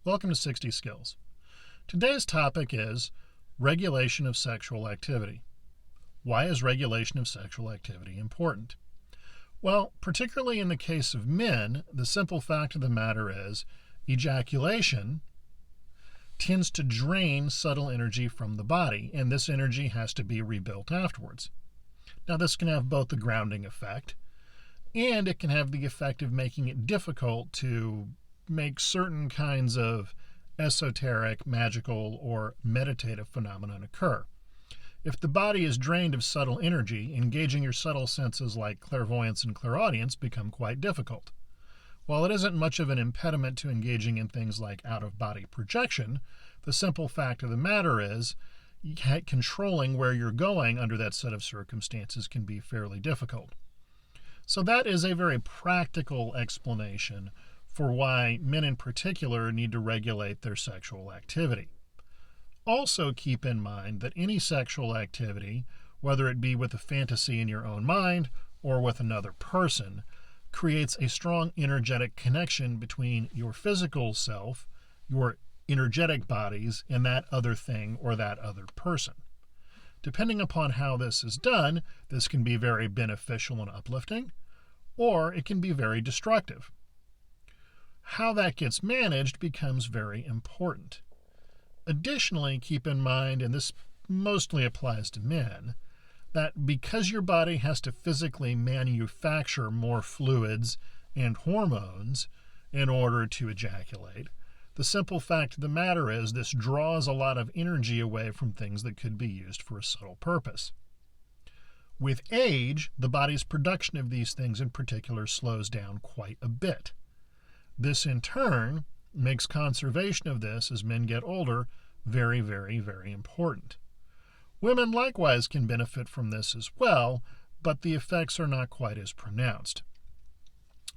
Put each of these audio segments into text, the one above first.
Welcome to 60 Skills. Today's topic is regulation of sexual activity. Why is regulation of sexual activity important? Well, particularly in the case of men, the simple fact of the matter is ejaculation tends to drain subtle energy from the body, and this energy has to be rebuilt afterwards. Now, this can have both the grounding effect, and it can have the effect of making it difficult to make certain kinds of esoteric, magical, or meditative phenomenon occur. If the body is drained of subtle energy, engaging your subtle senses like clairvoyance and clairaudience become quite difficult. While it isn't much of an impediment to engaging in things like out-of-body projection, the simple fact of the matter is controlling where you're going under that set of circumstances can be fairly difficult. So that is a very practical explanation for why men in particular need to regulate their sexual activity. Also keep in mind that any sexual activity, whether it be with a fantasy in your own mind or with another person, creates a strong energetic connection between your physical self, your energetic bodies, and that other thing or that other person. Depending upon how this is done, this can be very beneficial and uplifting, or it can be very destructive. How that gets managed becomes very important. Additionally, keep in mind, and this mostly applies to men, that because your body has to physically manufacture more fluids and hormones in order to ejaculate, the simple fact of the matter is this draws a lot of energy away from things that could be used for a subtle purpose. With age, the body's production of these things in particular slows down quite a bit. This in turn makes conservation of this as men get older very, very, very important. Women likewise can benefit from this as well, but the effects are not quite as pronounced.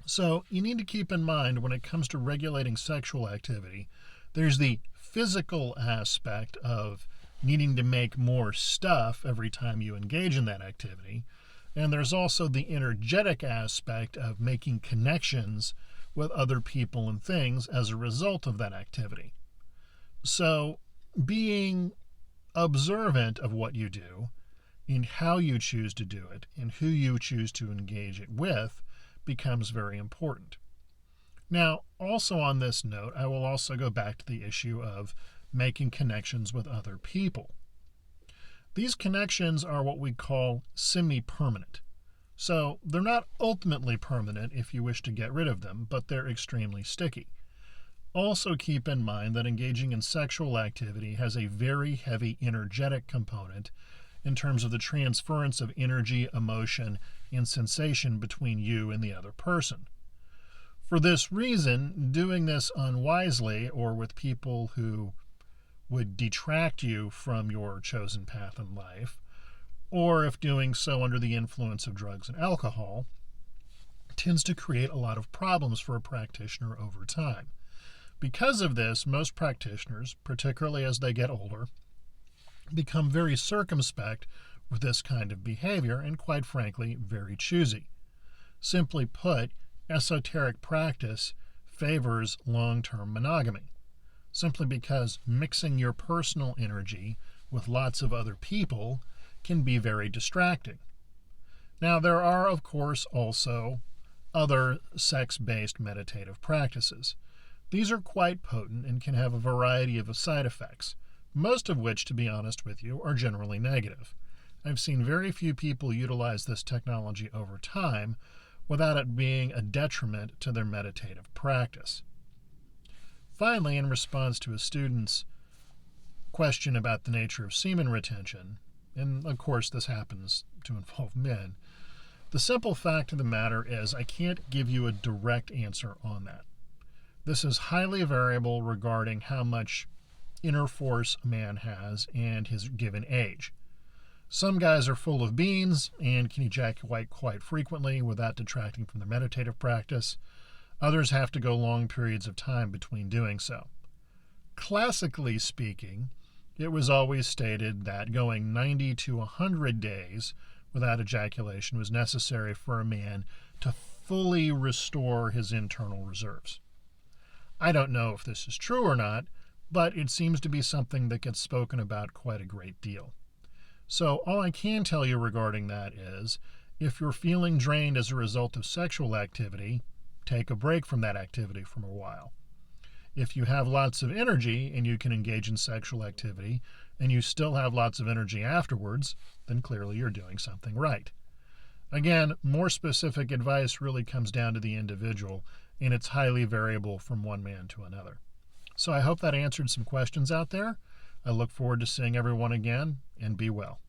So you need to keep in mind when it comes to regulating sexual activity, there's the physical aspect of needing to make more stuff every time you engage in that activity, and there's also the energetic aspect of making connections with other people and things as a result of that activity. So being observant of what you do, in how you choose to do it, and who you choose to engage it with becomes very important. Now, also on this note, I will also go back to the issue of making connections with other people. These connections are what we call semi-permanent. So they're not ultimately permanent if you wish to get rid of them, but they're extremely sticky. Also keep in mind that engaging in sexual activity has a very heavy energetic component in terms of the transference of energy, emotion, and sensation between you and the other person. For this reason, doing this unwisely or with people who would detract you from your chosen path in life, or if doing so under the influence of drugs and alcohol, tends to create a lot of problems for a practitioner over time. Because of this, most practitioners, particularly as they get older, become very circumspect with this kind of behavior and, quite frankly, very choosy. Simply put, esoteric practice favors long-term monogamy, simply because mixing your personal energy with lots of other people can be very distracting. Now, there are, of course, also other sex-based meditative practices. These are quite potent and can have a variety of side effects, most of which, to be honest with you, are generally negative. I've seen very few people utilize this technology over time without it being a detriment to their meditative practice. Finally, in response to a student's question about the nature of semen retention, and of course this happens to involve men, the simple fact of the matter is I can't give you a direct answer on that. This is highly variable regarding how much inner force a man has and his given age. Some guys are full of beans and can ejaculate quite frequently without detracting from their meditative practice. Others have to go long periods of time between doing so. Classically speaking, it was always stated that going 90 to 100 days without ejaculation was necessary for a man to fully restore his internal reserves. I don't know if this is true or not, but it seems to be something that gets spoken about quite a great deal. So all I can tell you regarding that is, if you're feeling drained as a result of sexual activity, take a break from that activity for a while. If you have lots of energy and you can engage in sexual activity and you still have lots of energy afterwards, then clearly you're doing something right. Again, more specific advice really comes down to the individual, and it's highly variable from one man to another. So I hope that answered some questions out there. I look forward to seeing everyone again, and be well.